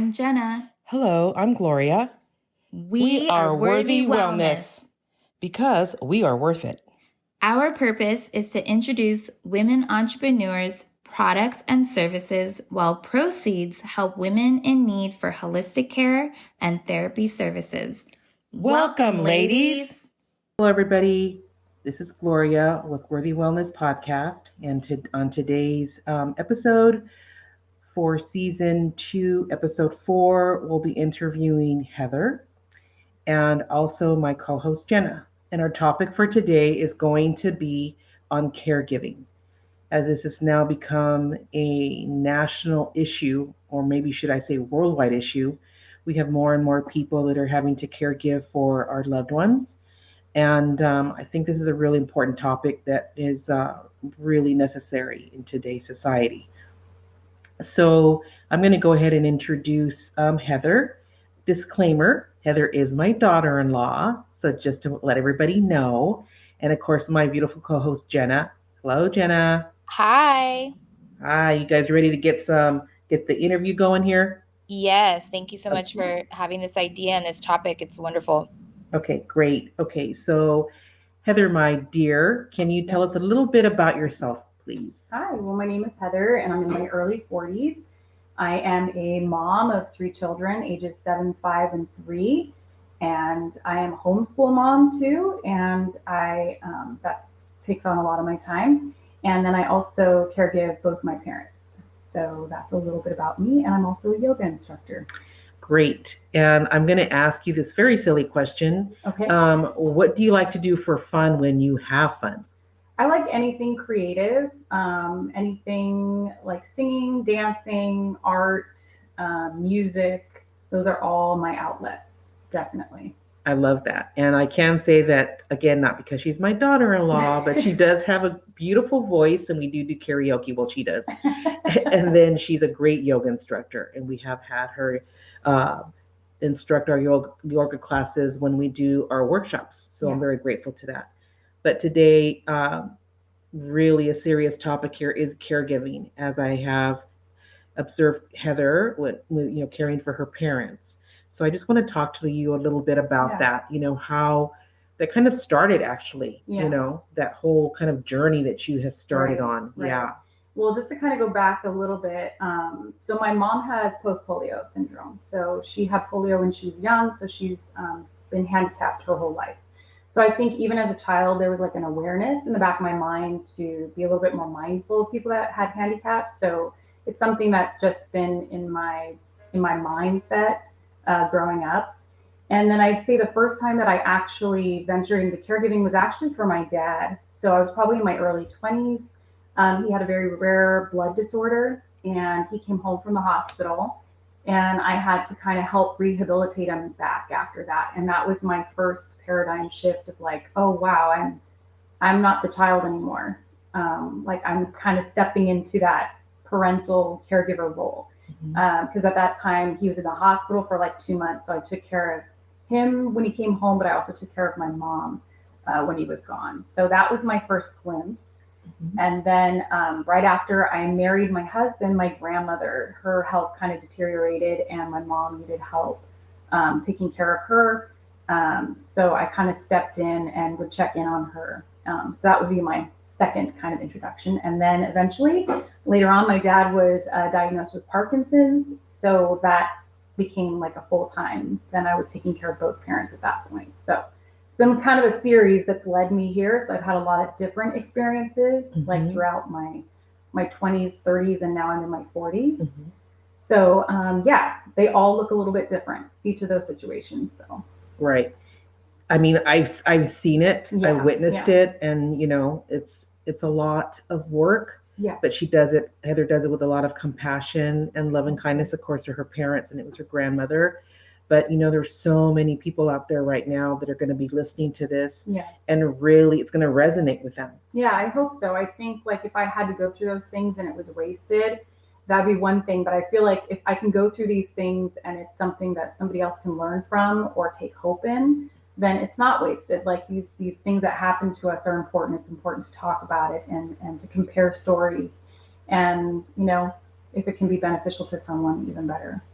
I'm Jenna. Hello, I'm Gloria. We are Worthy Wellness because we are worth it. Our purpose is to introduce women entrepreneurs, products, and services while proceeds help women in need for holistic care and therapy services. Welcome, ladies. Hello, everybody. This is Gloria with Worthy Wellness Podcast. And on today's episode for season 2, episode 4, we'll be interviewing Heather and also my co-host Jenna. And our topic for today is going to be on caregiving, as this has now become a national issue, or maybe should I say worldwide issue. We have more and more people that are having to caregive for our loved ones. And I think this is a really important topic that is really necessary in today's society. So I'm going to go ahead and introduce Heather. Disclaimer, Heather is my daughter-in-law. So just to let everybody know. And of course, my beautiful co-host, Jenna. Hello, Jenna. Hi. Hi, you guys ready to get the interview going here? Yes, thank you so much for having this idea and this topic. It's wonderful. Okay, great. Okay, so Heather, my dear, can you tell us a little bit about yourself, please? Hi, well, my name is Heather, and I'm in my early 40s. I am a mom of 3 children, ages 7, 5, and 3, and I am a homeschool mom too, and that takes on a lot of my time. And then I also caregive both my parents. So that's a little bit about me, and I'm also a yoga instructor. Great. And I'm going to ask you this very silly question. Okay. What do you like to do for fun when you have fun? I like anything creative, anything like singing, dancing, art, music. Those are all my outlets, definitely. I love that. And I can say that, again, not because she's my daughter-in-law, but she does have a beautiful voice, and we do karaoke. Well, she does. And then she's a great yoga instructor, and we have had her instruct our yoga classes when we do our workshops. So yeah. I'm very grateful to that. But today, really a serious topic here is caregiving, as I have observed Heather with caring for her parents. So I just want to talk to you a little bit about that, how that kind of started actually, that whole kind of journey that you have started on. Right. Yeah. Well, just to kind of go back a little bit, so my mom has post-polio syndrome. So she had polio when she was young, so she's been handicapped her whole life. So I think even as a child, there was like an awareness in the back of my mind to be a little bit more mindful of people that had handicaps. So it's something that's just been in my mindset growing up. And then I'd say the first time that I actually ventured into caregiving was actually for my dad. So I was probably in my early 20s. He had a very rare blood disorder, and he came home from the hospital, and I had to kind of help rehabilitate him back after that. And that was my first paradigm shift of like, oh wow, I'm not the child anymore. Like I'm kind of stepping into that parental caregiver role. Because at that time he was in the hospital for like 2 months, so I took care of him when he came home, but I also took care of my mom when he was gone. So that was my first glimpse. And then right after I married my husband, my grandmother, her health kind of deteriorated, and my mom needed help taking care of her. So I kind of stepped in and would check in on her. So that would be my second kind of introduction. And then eventually, later on, my dad was diagnosed with Parkinson's. So that became like a full-time. Then I was taking care of both parents at that point. So it's been kind of a series that's led me here. So I've had a lot of different experiences, like throughout my 20s, 30s, and now I'm in my 40s. So they all look a little bit different, each of those situations. So right. I mean, I've seen it, I witnessed it, and it's a lot of work. Yeah. But Heather does it with a lot of compassion and love and kindness, of course, to her parents, and it was her grandmother. But there's so many people out there right now that are going to be listening to this, and really it's going to resonate with them. Yeah, I hope so. I think like if I had to go through those things and it was wasted, that'd be one thing. But I feel like if I can go through these things and it's something that somebody else can learn from or take hope in, then it's not wasted. Like these things that happen to us are important. It's important to talk about it and to compare stories. And, if it can be beneficial to someone, even better.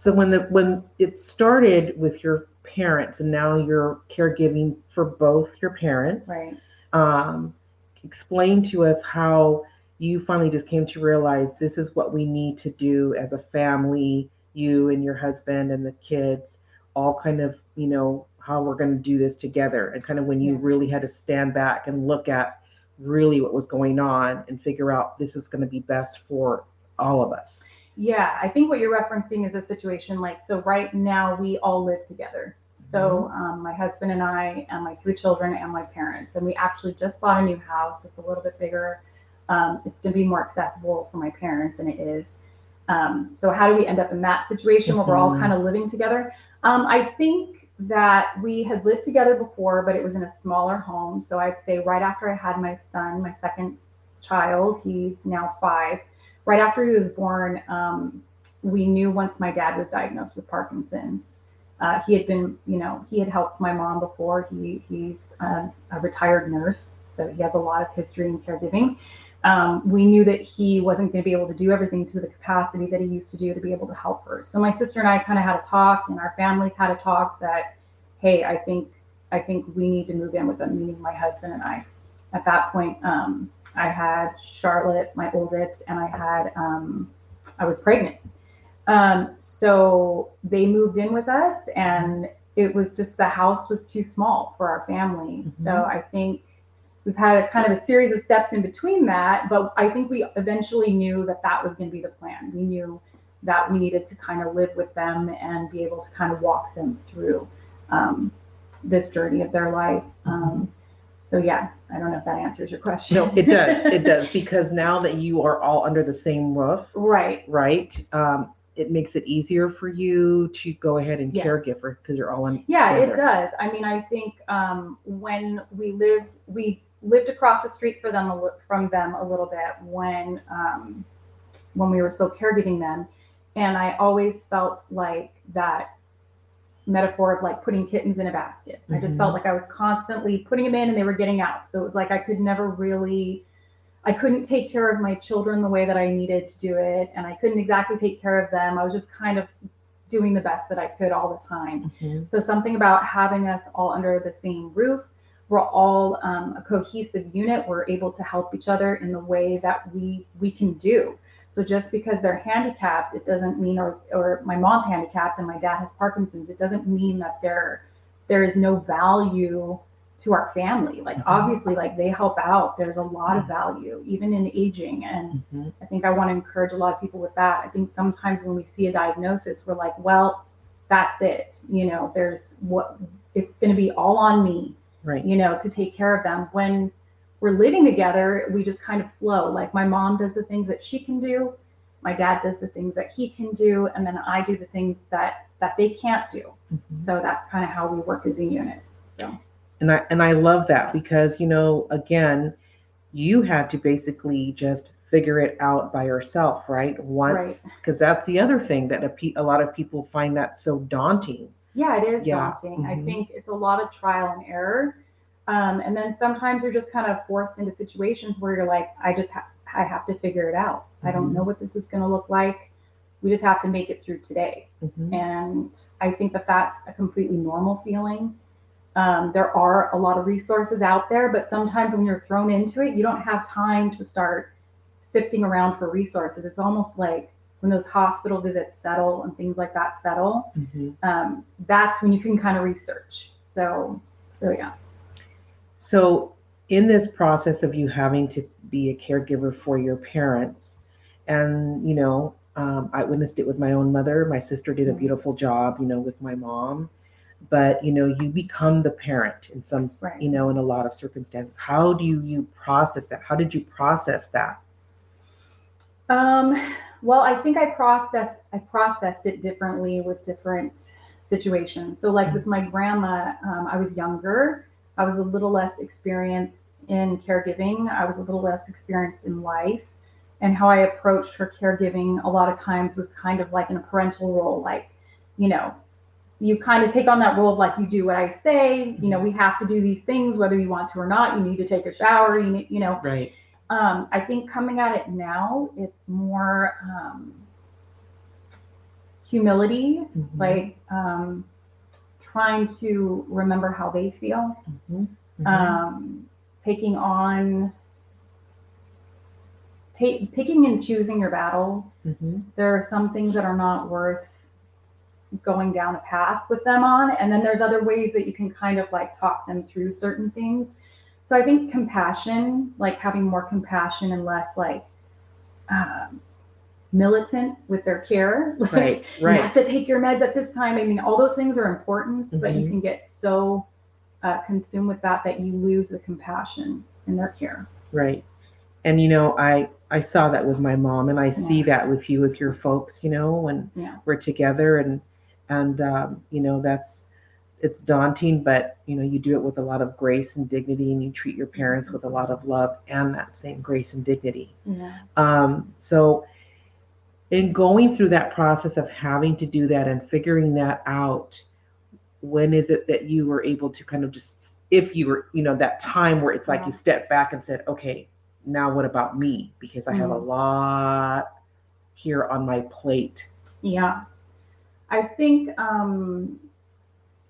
So when it started with your parents and now you're caregiving for both your parents, Right. um, explain to us how you finally just came to realize this is what we need to do as a family, you and your husband and the kids, all kind of, how we're going to do this together. And kind of when you Yeah. really had to stand back and look at really what was going on and figure out this is going to be best for all of us. Yeah, I think what you're referencing is a situation like, so right now we all live together. So my husband and I and my 3 children and my parents, and we actually just bought a new house that's a little bit bigger. It's going to be more accessible for my parents, and it is. So how do we end up in that situation where we're all kind of living together? I think that we had lived together before, but it was in a smaller home. So I'd say right after I had my son, my second child, he's now 5. Right after he was born, we knew once my dad was diagnosed with Parkinson's. He had helped my mom before. He's a retired nurse, so he has a lot of history in caregiving. We knew that he wasn't going to be able to do everything to the capacity that he used to do to be able to help her. So my sister and I kind of had a talk, and our families had a talk that, hey, I think we need to move in with them, meaning my husband and I. At that point, I had Charlotte, my oldest, and I was pregnant. So they moved in with us, and it was just, the house was too small for our family. So I think we've had a kind of a series of steps in between that, but I think we eventually knew that that was going to be the plan. We knew that we needed to kind of live with them and be able to kind of walk them through this journey of their life. So yeah, I don't know if that answers your question. No, it does. It does, because now that you are all under the same roof, Right. It makes it easier for you to go ahead and Yes. caregiver because you're all in. Yeah, together. it does. I mean, I think when we lived across the street from them a little bit when we were still caregiving them, and I always felt like that metaphor of like putting kittens in a basket. I just felt like I was constantly putting them in and they were getting out. So it was like I couldn't take care of my children the way that I needed to do it, and I couldn't exactly take care of them. I was just kind of doing the best that I could all the time. So something about having us all under the same roof, we're all a cohesive unit. We're able to help each other in the way that we can do. So just because they're handicapped, it doesn't mean, or my mom's handicapped and my dad has Parkinson's, it doesn't mean that there is no value to our family. Like obviously, like they help out. There's a lot of value, even in aging. And I think I want to encourage a lot of people with that. I think sometimes when we see a diagnosis, we're like, well, that's it. It's going to be all on me, right? To take care of them. When we're living together, we just kind of flow. Like my mom does the things that she can do, my dad does the things that he can do, and then I do the things that they can't do. So that's kind of how we work as a unit. So. And I love that because, again, you had to basically just figure it out by yourself, right? Once, because that's the other thing that a lot of people find that so daunting. Yeah, it is daunting. I think it's a lot of trial and error. And then sometimes you're just kind of forced into situations where you're like, I have to figure it out. I don't know what this is going to look like. We just have to make it through today. And I think that that's a completely normal feeling. There are a lot of resources out there, but sometimes when you're thrown into it, you don't have time to start sifting around for resources. It's almost like when those hospital visits settle and things like that settle, that's when you can kind of research. So yeah. So in this process of you having to be a caregiver for your parents, and I witnessed it with my own mother. My sister did a beautiful job, with my mom. But you become the parent in some, in a lot of circumstances. How do you process that? How did you process that? Well, I think I processed it differently with different situations. So like with my grandma, I was younger. I was a little less experienced in caregiving. I was a little less experienced in life. And how I approached her caregiving a lot of times was kind of like in a parental role, like, you kind of take on that role of like, you do what I say, we have to do these things, whether you want to or not. You need to take a shower, Right. I think coming at it now, it's more humility, Mhm. like trying to remember how they feel, Mhm. taking on, picking and choosing your battles. Mhm. There are some things that are not worth going down a path with them on, and then there's other ways that you can kind of like talk them through certain things. So I think compassion, like having more compassion and less like um, militant with their care. Like Right, you have right. to take your meds at this time. I mean, all those things are important, but you Mhm. can get so consumed with that you lose the compassion in their care. Right. And I saw that with my mom, and I see Yeah. that with you, with your folks, when Yeah. we're together, and that's, it's daunting, but you do it with a lot of grace and dignity, and you treat your parents with a lot of love and that same grace and dignity. Yeah. So in going through that process of having to do that and figuring that out, when is it that you were able to kind of just, if you were, that time where it's like you stepped back and said, okay, now what about me? Because I have a lot here on my plate. Yeah. I think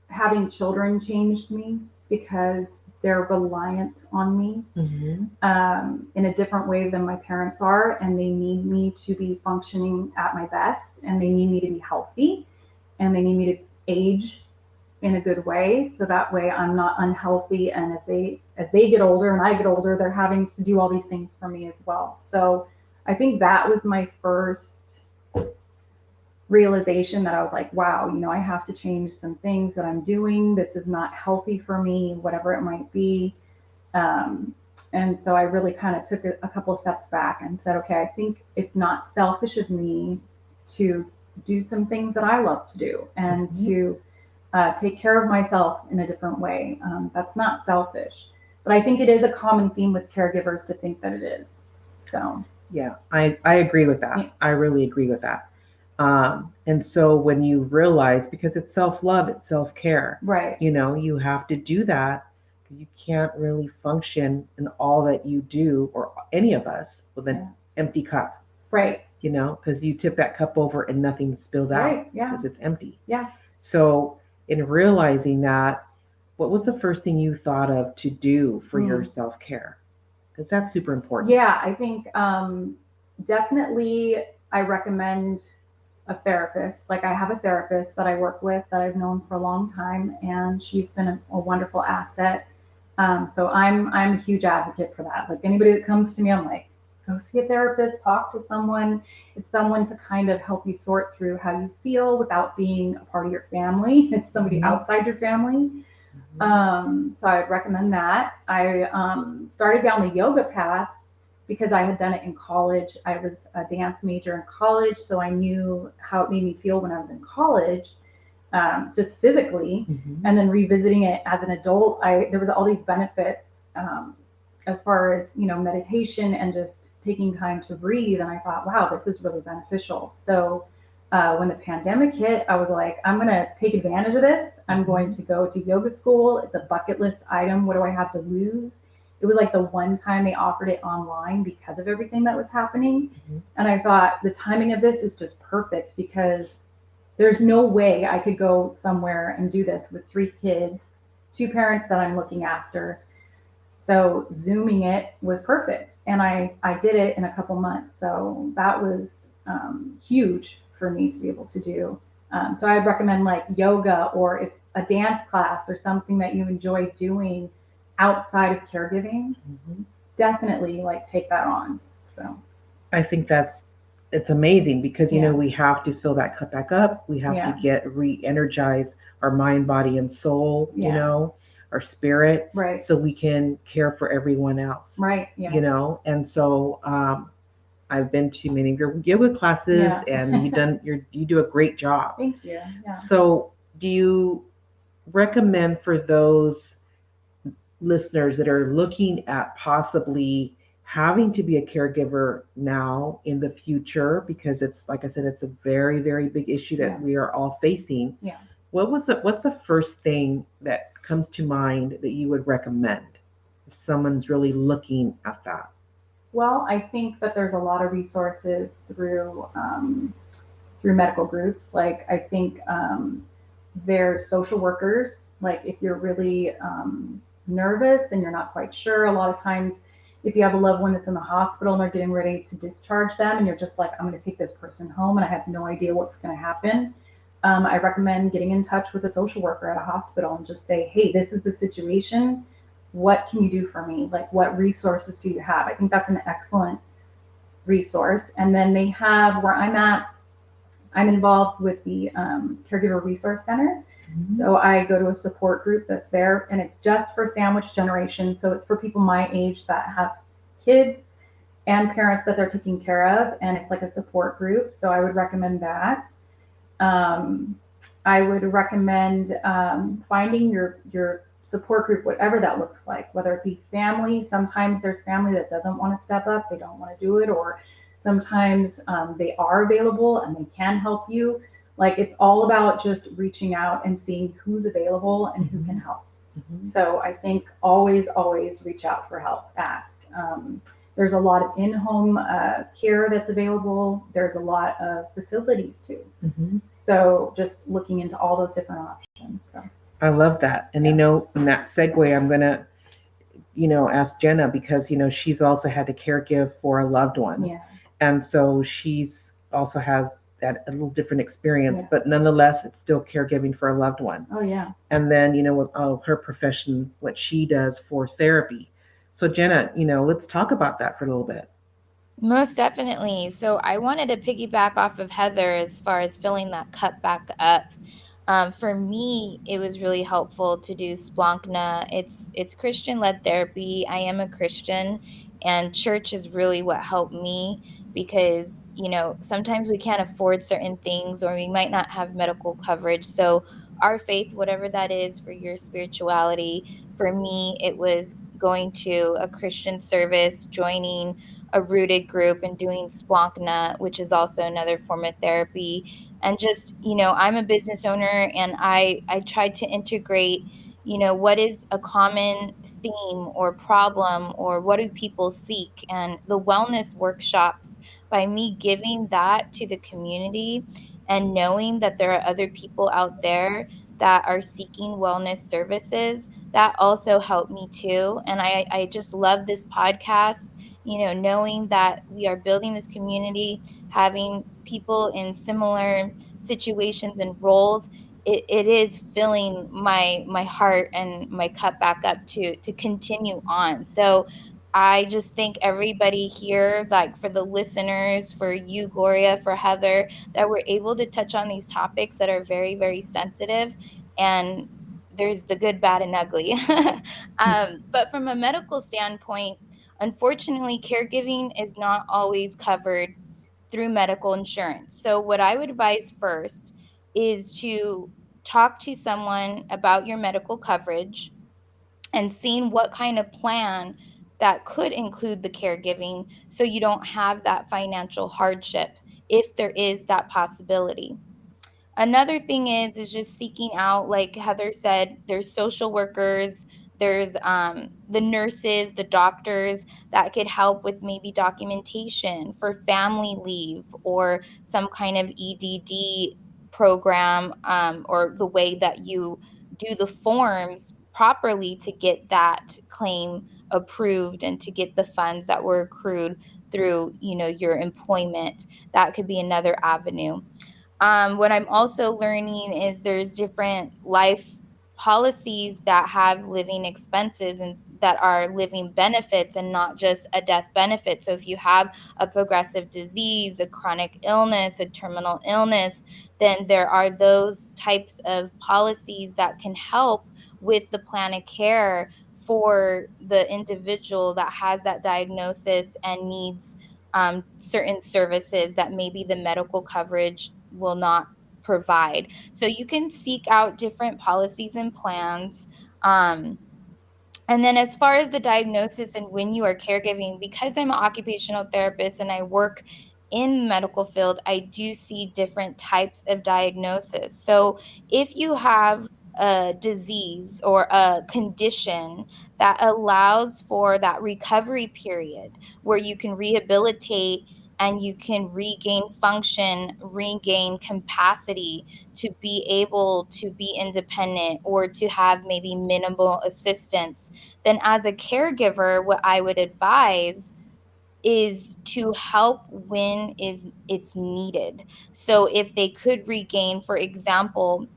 having children changed me because they're reliant on me in a different way than my parents are, and they need me to be functioning at my best, and they need me to be healthy, and they need me to age in a good way, so that way I'm not unhealthy, and as they get older and I get older, they're having to do all these things for me as well. So I think that was my first realization, that I was like, wow, I have to change some things that I'm doing. This is not healthy for me, whatever it might be. Um, and so I really kind of took a couple steps back and said, okay, I think it's not selfish of me to do some things that I love to do, and to take care of myself in a different way. That's not selfish. But I think it is a common theme with caregivers to think that it is. So, Yeah, I agree with that. Yeah. I really agree with that. And so when you realize, because it's self-love, it's self-care, right. you have to do that. You can't really function in all that you do, or any of us, with an empty cup, Right. because you tip that cup over and nothing spills out, Right. Yeah. because it's empty. Yeah. So in realizing that, what was the first thing you thought of to do for your self-care? Because that's super important. Yeah, I think definitely I recommend a therapist. Like, I have a therapist that I work with that I've known for a long time, and she's been a wonderful asset. So I'm a huge advocate for that. Like, anybody that comes to me, I'm like, go see a therapist, talk to someone. It's someone to kind of help you sort through how you feel without being a part of your family. It's somebody outside your family. So I would recommend that. I started down the yoga path because I had done it in college. I was a dance major in college, so I knew how it made me feel when I was in college, just physically. And then revisiting it as an adult, there was all these benefits as far as meditation and just taking time to breathe. And I thought, wow, this is really beneficial. So when the pandemic hit, I was like, I'm going to take advantage of this. I'm going to go to yoga school. It's a bucket list item. What do I have to lose? It was like the one time they offered it online because of everything that was happening. And I thought, the timing of this is just perfect, because there's no way I could go somewhere and do this with 3 kids, 2 parents that I'm looking after. So Zooming it was perfect. And I did it in a couple months. So that was huge for me to be able to do. So I'd recommend like yoga, or if a dance class or something that you enjoy doing outside of caregiving, definitely like take that on. So I think it's amazing, because we have to fill that cup back up. We have to get re-energize our mind, body, and soul, our spirit, right. so we can care for everyone else. Right. Yeah. And so I've been to many of your yoga classes, and you do a great job. Thank you. Yeah. So do you recommend, for those listeners that are looking at possibly having to be a caregiver now in the future, because it's, like I said, it's a very, very big issue that we are all facing. Yeah. What's the first thing that comes to mind that you would recommend if someone's really looking at that? Well, I think that there's a lot of resources through medical groups. Like I think there's social workers. Like if you're really nervous and you're not quite sure, a lot of times if you have a loved one that's in the hospital and they're getting ready to discharge them and you're just like, I'm going to take this person home and I have no idea what's going to happen. I recommend getting in touch with a social worker at a hospital and just say, hey, this is the situation. What can you do for me? Like, what resources do you have? I think that's an excellent resource. And then they have, where I'm at, I'm involved with the Caregiver Resource Center. Mm-hmm. So I go to a support group that's there, and it's just for sandwich generation. So it's for people my age that have kids and parents that they're taking care of, and it's like a support group. So I would recommend that. I would recommend finding your support group, whatever that looks like, whether it be family. Sometimes there's family that doesn't want to step up, they don't want to do it, or sometimes they are available and they can help you. Like it's all about just reaching out and seeing who's available and who can help. Mm-hmm. So I think always reach out for help, ask. There's a lot of in-home care that's available. There's a lot of facilities too. Mm-hmm. So just looking into all those different options. So I love that. And, in that segue, I'm going to, ask Jenna because, she's also had to caregive for a loved one. Yeah. And so she's also has that a little different experience, but nonetheless, it's still caregiving for a loved one. Oh, yeah. And then, with her profession, what she does for therapy. So Jenna, let's talk about that for a little bit. Most definitely. So I wanted to piggyback off of Heather as far as filling that cup back up. For me, it was really helpful to do Splankna. It's Christian-led therapy. I am a Christian, and church is really what helped me because, sometimes we can't afford certain things or we might not have medical coverage. So our faith, whatever that is for your spirituality, for me, it was going to a Christian service, joining a rooted group and doing Splankna, which is also another form of therapy. And just, I'm a business owner and I tried to integrate, what is a common theme or problem or what do people seek? And the wellness workshops, by me giving that to the community and knowing that there are other people out there that are seeking wellness services, that also helped me too. And I just love this podcast, knowing that we are building this community, having people in similar situations and roles. It is filling my heart and my cup back up to continue on. So I just thank everybody here, like for the listeners, for you, Gloria, for Heather, that we're able to touch on these topics that are very, very sensitive. And there's the good, bad, and ugly. But from a medical standpoint, unfortunately, caregiving is not always covered through medical insurance. So what I would advise first is to talk to someone about your medical coverage and seeing what kind of plan that could include the caregiving so you don't have that financial hardship if there is that possibility. Another thing is just seeking out, like Heather said, there's social workers, there's the nurses, the doctors that could help with maybe documentation for family leave or some kind of EDD program, or the way that you do the forms properly to get that claim approved and to get the funds that were accrued through, your employment. That could be another avenue. What I'm also learning is there's different life policies that have living expenses and that are living benefits and not just a death benefit. So if you have a progressive disease, a chronic illness, a terminal illness, then there are those types of policies that can help with the plan of care for the individual that has that diagnosis and needs certain services that maybe the medical coverage will not provide. So you can seek out different policies and plans. And then as far as the diagnosis and when you are caregiving, because I'm an occupational therapist and I work in the medical field, I do see different types of diagnosis. So if you have a disease or a condition that allows for that recovery period where you can rehabilitate and you can regain function, regain capacity to be able to be independent or to have maybe minimal assistance, then as a caregiver, what I would advise is to help when it's needed. So if they could regain, for example,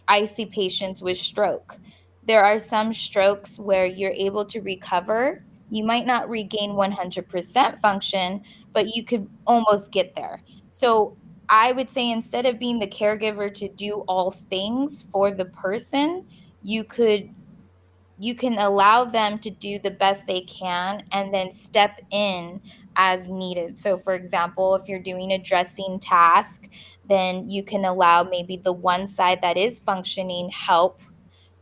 I see patients with stroke. There are some strokes where you're able to recover. You might not regain 100% function, but you could almost get there. So I would say instead of being the caregiver to do all things for the person, you could you can allow them to do the best they can and then step in as needed. So, for example, if you're doing a dressing task, then you can allow maybe the one side that is functioning help,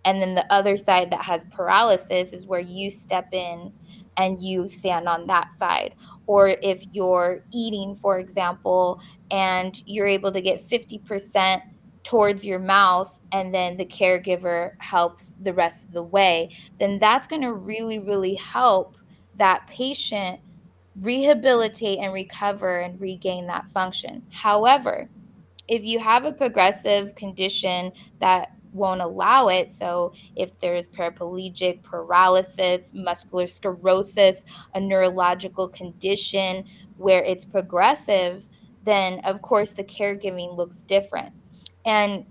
and then the other side that has paralysis is where you step in and you stand on that side. Or if you're eating, for example, and you're able to get 50% towards your mouth and then the caregiver helps the rest of the way, then that's going to really, really help that patient rehabilitate and recover and regain that function. However, if you have a progressive condition that won't allow it, so if there's paraplegic, paralysis, muscular sclerosis, a neurological condition where it's progressive, then of course the caregiving looks different. And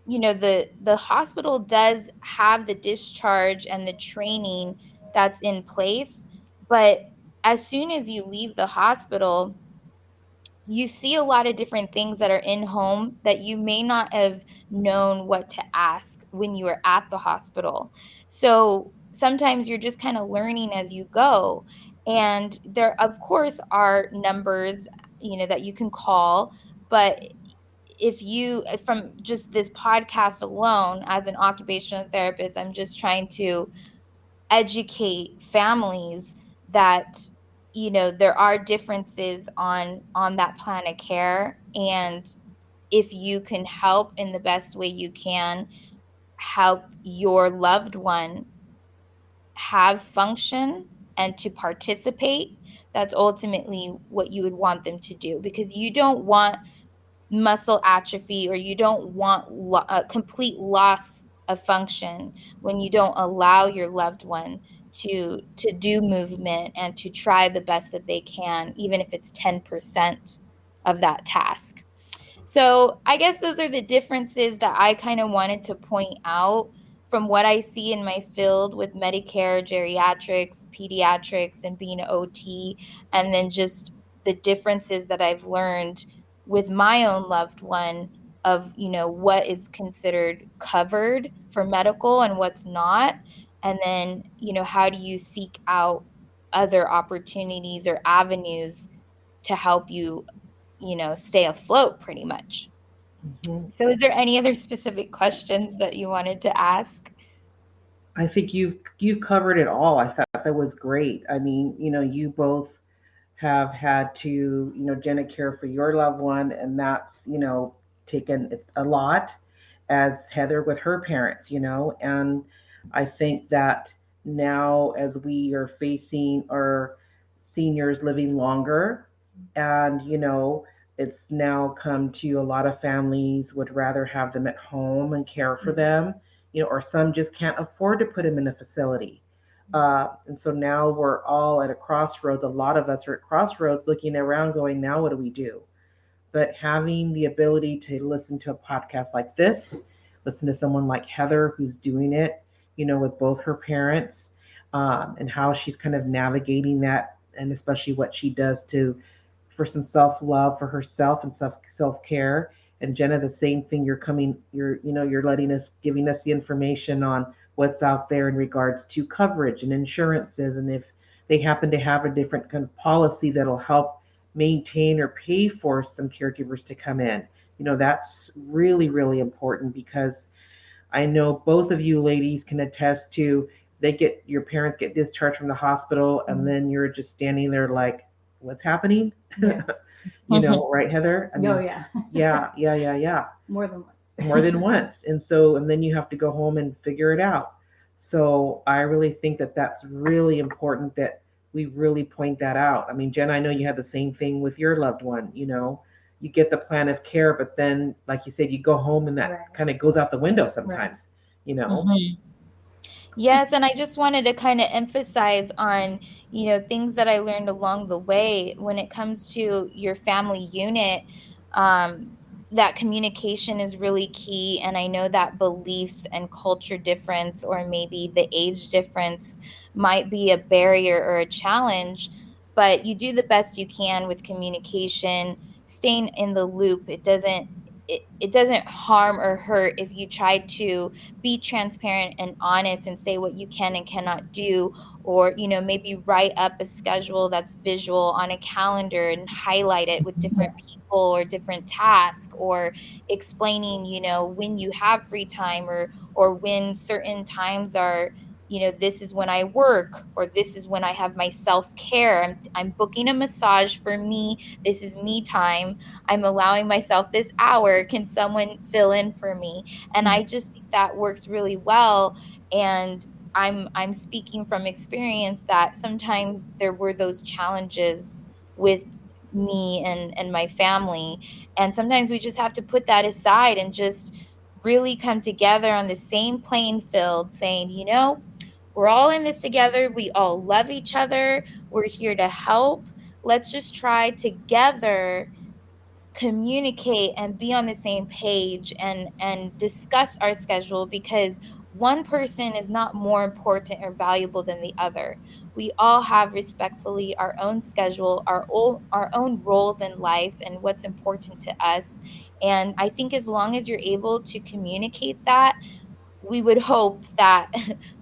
the hospital does have the discharge and the training that's in place, but as soon as you leave the hospital, you see a lot of different things that are in home that you may not have known what to ask when you were at the hospital. So sometimes you're just kind of learning as you go. And there, of course, are numbers, that you can call. But if you, from just this podcast alone, as an occupational therapist, I'm just trying to educate families that there are differences on that plan of care, and if you can help in the best way you can help your loved one have function and to participate, that's ultimately what you would want them to do, because you don't want muscle atrophy, or you don't want a complete loss of function when you don't allow your loved one to do movement and to try the best that they can, even if it's 10% of that task. So I guess those are the differences that I kind of wanted to point out from what I see in my field with Medicare, geriatrics, pediatrics, and being an OT, and then just the differences that I've learned with my own loved one of, what is considered covered for medical and what's not. And then, how do you seek out other opportunities or avenues to help you, stay afloat pretty much. Mhm. So is there any other specific questions that you wanted to ask? I think you covered it all. I thought that was great. I mean, you both have had to, Jenna, care for your loved one, and that's, taken it's a lot, as Heather with her parents, and I think that now as we are facing our seniors living longer, and it's now come to a lot of families would rather have them at home and care for them, or some just can't afford to put them in a facility. And so now we're all at a crossroads. A lot of us are at crossroads looking around going, now what do we do? But having the ability to listen to a podcast like this, listen to someone like Heather who's doing it, with both her parents, and how she's kind of navigating that, and especially what she does to for some self-love for herself and self-care. And Jenna, the same thing. You're letting us, giving us the information on what's out there in regards to coverage and insurances, and if they happen to have a different kind of policy that'll help maintain or pay for some caregivers to come in. That's really, really important, because I know both of you ladies can attest to, your parents get discharged from the hospital, and then you're just standing there like, what's happening? Yeah. Right, Heather? Oh, yeah. Yeah. More than once. More than once. And then you have to go home and figure it out. So I really think that that's really important, that we really point that out. I mean, Jenna, I know you had the same thing with your loved one. You get the plan of care, but then, like you said, you go home and that Right. kind of goes out the window sometimes. Mhm. Yes, and I just wanted to kind of emphasize on, things that I learned along the way when it comes to your family unit. Um, that communication is really key, and I know that beliefs and culture difference, or maybe the age difference, might be a barrier or a challenge, but you do the best you can with communication, staying in the loop. It doesn't harm or hurt if you try to be transparent and honest and say what you can and cannot do, or maybe write up a schedule that's visual on a calendar and highlight it with different people or different tasks, or explaining when you have free time, or when certain times are, this is when I work, or this is when I have my self-care. I'm booking a massage for me. This is me time. I'm allowing myself this hour. Can someone fill in for me? And I just think that works really well. And I'm speaking from experience that sometimes there were those challenges with me and my family. And sometimes we just have to put that aside and just really come together on the same playing field, saying, we're all in this together. We all love each other. We're here to help. Let's just try together communicate and be on the same page, and discuss our schedule, because one person is not more important or valuable than the other. We all have respectfully our own schedule, our own roles in life, and what's important to us. And I think as long as you're able to communicate that, we would hope that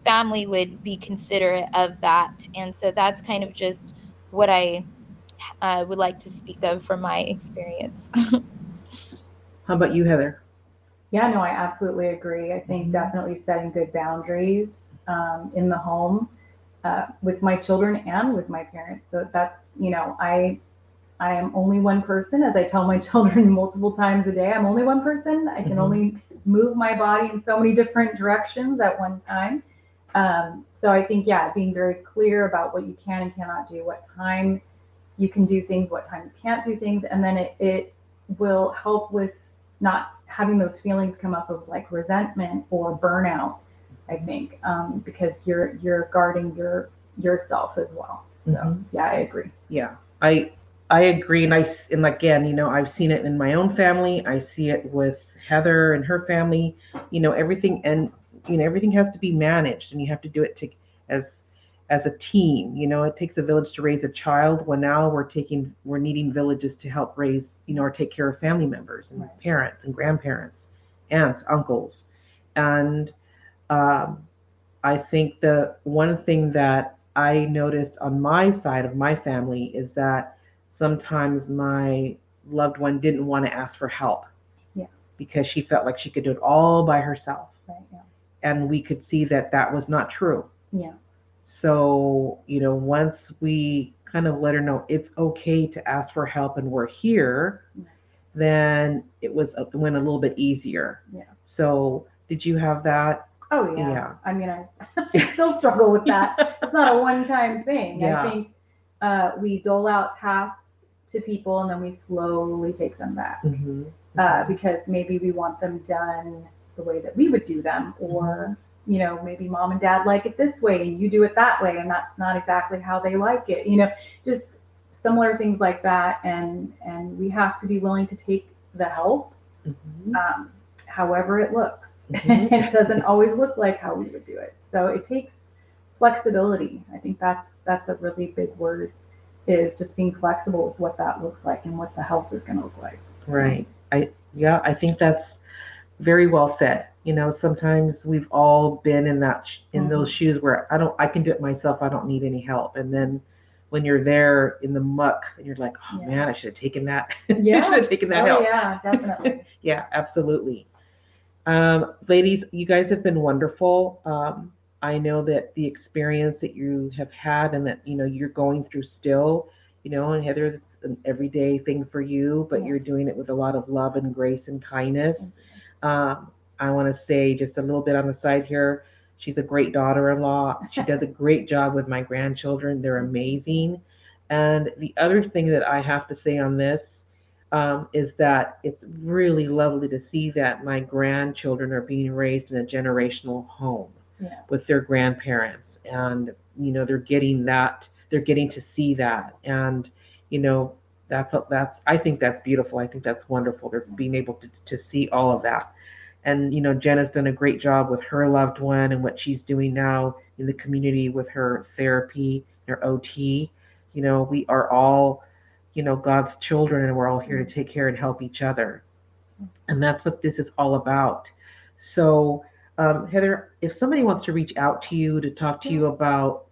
family would be considerate of that. And so that's kind of just what I would like to speak of from my experience. How about you, Heather? Yeah, no, I absolutely agree. I think definitely setting good boundaries in the home with my children and with my parents. So that's, I am only one person, as I tell my children multiple times a day. I'm only one person. I can only move my body in so many different directions at one time. So I think, yeah, being very clear about what you can and cannot do, what time you can do things, what time you can't do things, and then it will help with not having those feelings come up of like resentment or burnout. I think because you're guarding yourself as well. So yeah, I agree. Yeah, I agree, and again, I've seen it in my own family. I see it with Heather and her family. Everything, and everything has to be managed, and you have to do it as as a team. It takes a village to raise a child. Well, now we're needing villages to help raise, or take care of family members and parents and grandparents, aunts, uncles, and um, I think the one thing that I noticed on my side of my family is that sometimes my loved one didn't want to ask for help. Yeah. Because she felt like she could do it all by herself. Right. Yeah. And we could see that that was not true. Yeah. So, once we kind of let her know it's okay to ask for help and we're here, then it went a little bit easier. Yeah. So, did you have that? Oh yeah. Yeah. I mean, I still struggle with that. It's not a one-time thing. Yeah. I think we dole out tasks to people and then we slowly take them back because maybe we want them done the way that we would do them, or maybe mom and dad like it this way and you do it that way, and that's not exactly how they like it. Just similar things like that, and we have to be willing to take the help. However it looks. It doesn't always look like how we would do it. So it takes flexibility. I think that's a really big word, is just being flexible with what that looks like and what the help is going to look like. Right. I think that's very well said. Sometimes we've all been in those shoes where I can do it myself. I don't need any help. And then when you're there in the muck and you're like, oh man, I should have taken that. Yeah. I should have taken that help. Yeah, definitely. Yeah, absolutely. Ladies, you guys have been wonderful. I know that the experience that you have had and that, you're going through still, and Heather, it's an everyday thing for you, but you're doing it with a lot of love and grace and kindness. I want to say just a little bit on the side here. She's a great daughter-in-law. She does a great job with my grandchildren. They're amazing. And the other thing that I have to say on this is that it's really lovely to see that my grandchildren are being raised in a generational home with their grandparents, and they're getting to see that, and that's I think that's beautiful. I think that's wonderful. They're being able to see all of that. And Jenna's done a great job with her loved one and what she's doing now in the community with her therapy, her OT. We are all God's children, and we're all here to take care and help each other. And that's what this is all about. So, Heather, if somebody wants to reach out to you to talk to you about,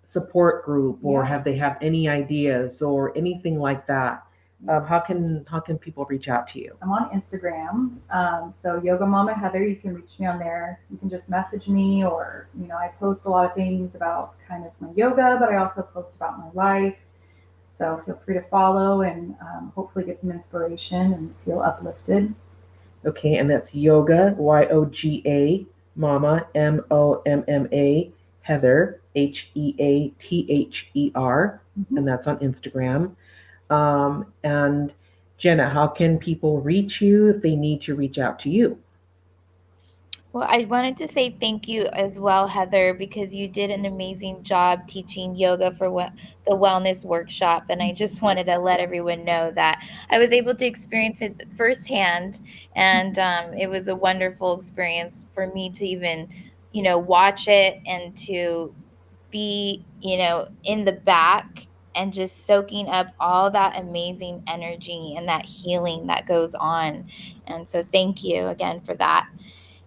support group, or have any ideas or anything like that, how can people reach out to you? I'm on Instagram, so Yoga Mama Heather. You can reach me on there. You can just message me, or I post a lot of things about kind of my yoga, but I also post about my life. So feel free to follow, and hopefully get some inspiration and feel uplifted. Okay, and that's yoga, YOGA, Mama, MOMMA, Heather, HEATHER, and that's on Instagram. And Jenna, how can people reach you if they need to reach out to you? Well, I wanted to say thank you as well, Heather, because you did an amazing job teaching yoga for the wellness workshop. And I just wanted to let everyone know that I was able to experience it firsthand. And it was a wonderful experience for me to even, watch it and to be, in the back and just soaking up all that amazing energy and that healing that goes on. And so thank you again for that.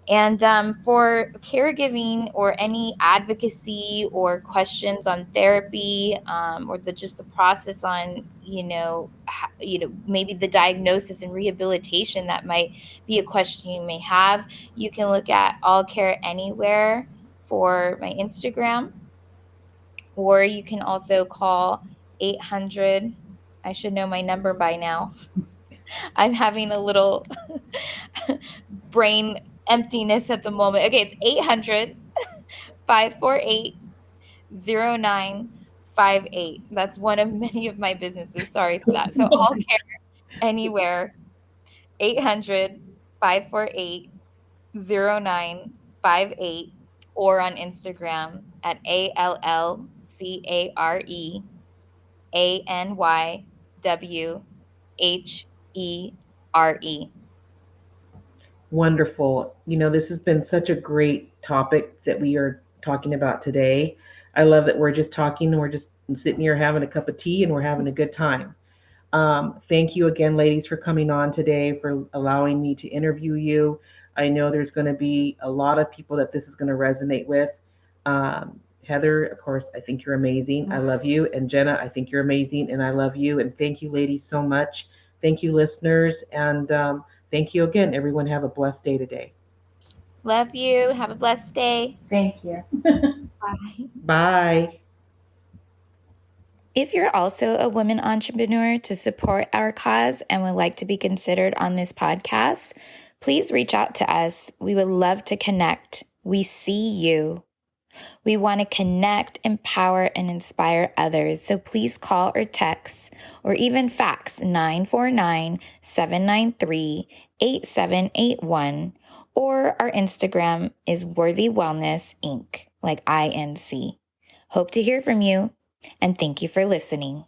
And for caregiving or any advocacy or questions on therapy, or just the process on, maybe the diagnosis and rehabilitation, that might be a question you may have, you can look at All Care Anywhere for my Instagram, or you can also call 800. I should know my number by now. I'm having a little brain emptiness at the moment. Okay, it's 800-548-0958. That's one of many of my businesses. Sorry for that. So All Care Anywhere, 800-548-0958, or on Instagram at ALLCAREANYWHERE. Wonderful. This has been such a great topic that we are talking about today. I love that we're just talking and we're just sitting here having a cup of tea and we're having a good time. Thank you again, ladies, for coming on today, for allowing me to interview you. I know there's going to be a lot of people that this is going to resonate with. Heather, of course, I think you're amazing. I love you. And Jenna, I think you're amazing, and I love you. And thank you, ladies, so much. Thank you, listeners. And thank you again. Everyone have a blessed day today. Love you. Have a blessed day. Thank you. Bye. Bye. If you're also a woman entrepreneur to support our cause and would like to be considered on this podcast, please reach out to us. We would love to connect. We see you. We want to connect, empower, and inspire others. So please call or text or even fax 949-793-8781. Or our Instagram is Worthy Wellness Inc., like INC. Hope to hear from you, and thank you for listening.